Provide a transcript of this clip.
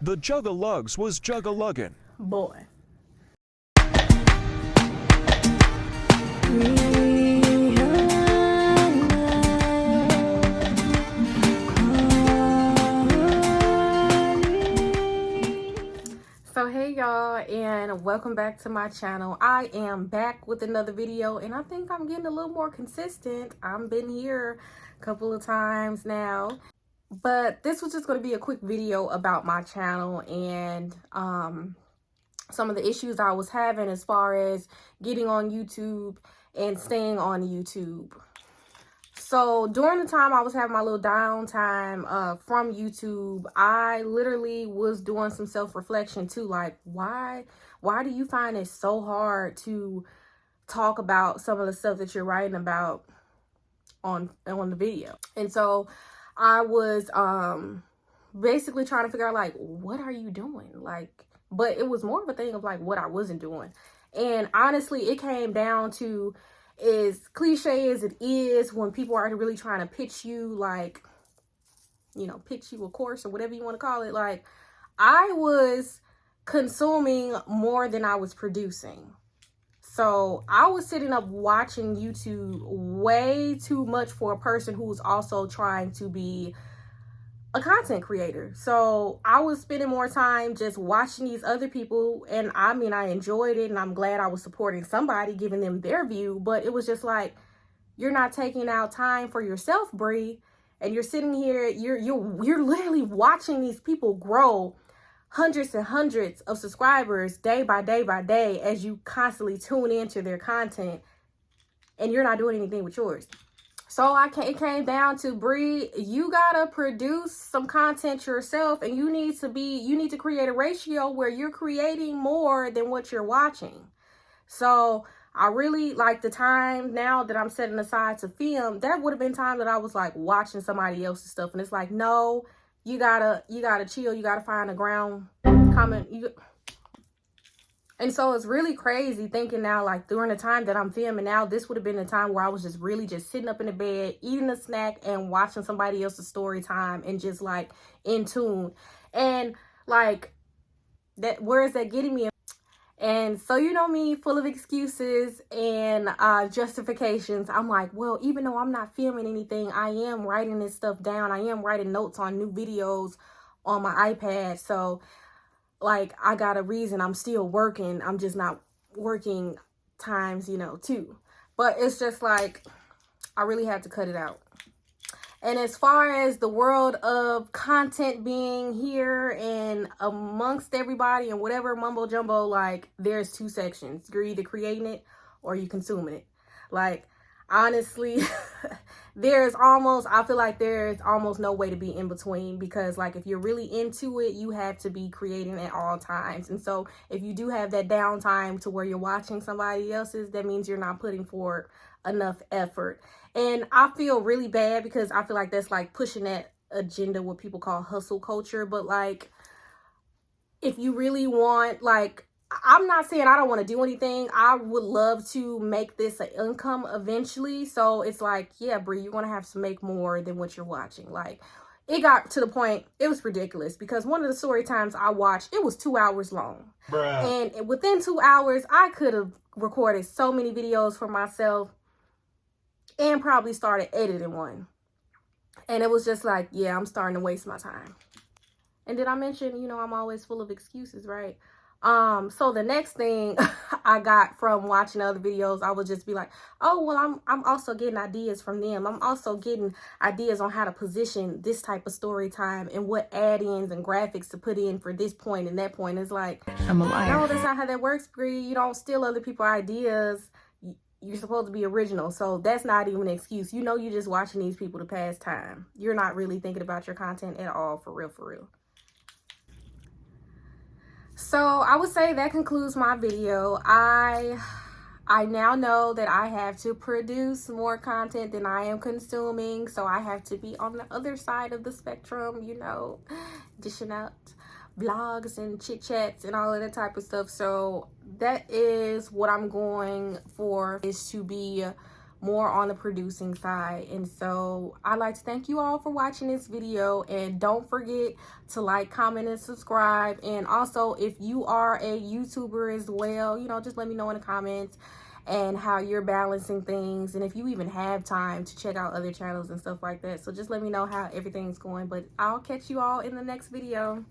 The Juggalugs was juggaluggin'. Boy. So hey y'all, and welcome back to my channel. I am back with another video, and I think I'm getting a little more consistent. I've been here a couple of times now, but this was just going to be a quick video about my channel and some of the issues I was having as far as getting on YouTube and staying on YouTube. So during the time I was having my little downtime from YouTube, I literally was doing some self-reflection too. Like, why do you find it so hard to talk about some of the stuff that you're writing about on the video? And so I was basically trying to figure out, like, what are you doing? Like, but it was more of a thing of like what I wasn't doing. And honestly, it came down to, as cliche as it is, when people are really trying to pitch you, like, you know, pitch you a course or whatever you want to call it, like, I was consuming more than I was producing. So I was sitting up watching YouTube way too much for a person who's also trying to be a content creator. So I was spending more time just watching these other people, and I mean, I enjoyed it, and I'm glad I was supporting somebody, giving them their view, but it was just like, you're not taking out time for yourself, Bree, and you're sitting here, you're literally watching these people grow hundreds and hundreds of subscribers day by day by day as you constantly tune into their content, and you're not doing anything with yours. So it came down to, Bree, you gotta produce some content yourself, and you need to create a ratio where you're creating more than what you're watching. So I really like the time now that I'm setting aside to film. That would have been time that I was like watching somebody else's stuff, and it's like, no, you gotta chill. You gotta find a ground comment. And so it's really crazy thinking now, like, during the time that I'm filming now, this would have been the time where I was just really just sitting up in the bed, eating a snack and watching somebody else's story time and just like in tune. And like, that, where is that getting me? And so, you know me, full of excuses and justifications. I'm like, well, even though I'm not filming anything, I am writing this stuff down. I am writing notes on new videos on my iPad. So like, I got a reason. I'm still working. I'm just not working times, you know, two. But it's just like, I really had to cut it out. And as far as the world of content being here and amongst everybody and whatever mumbo jumbo, like, there's two sections. You're either creating it or you consuming it. Like, honestly, I feel like there's almost no way to be in between, because like, if you're really into it, you have to be creating at all times. And so if you do have that downtime to where you're watching somebody else's, that means you're not putting forth enough effort. And I feel really bad, because I feel like that's like pushing that agenda, what people call hustle culture. But like, if you really want, like, I'm not saying I don't want to do anything. I would love to make this an income eventually. So it's like, yeah, Bree, you're going to have to make more than what you're watching. Like, it got to the point, it was ridiculous, because one of the story times I watched, it was 2 hours long. Bruh. And within 2 hours, I could have recorded so many videos for myself and probably started editing one. And it was just like, yeah, I'm starting to waste my time. And did I mention, you know, I'm always full of excuses, right? So the next thing I got from watching other videos, I would just be like, oh, well, I'm also getting ideas from them. I'm also getting ideas on how to position this type of story time and what add-ins and graphics to put in for this point and that point. It's like, I'm a liar. No, that's not how that works, Bree. You don't steal other people's ideas. You're supposed to be original. So that's not even an excuse. You know, you're just watching these people to pass time. You're not really thinking about your content at all, for real, for real. So I would say that concludes my video. I now know that I have to produce more content than I am consuming. So I have to be on the other side of the spectrum, you know, dishing out vlogs and chit chats and all of that type of stuff. So that is what I'm going for, is to be more on the producing side. And so I'd like to thank you all for watching this video, and don't forget to like, comment, and subscribe. And also, if you are a YouTuber as well, you know, just let me know in the comments and how you're balancing things, and if you even have time to check out other channels and stuff like that. So just let me know how everything's going. But I'll catch you all in the next video.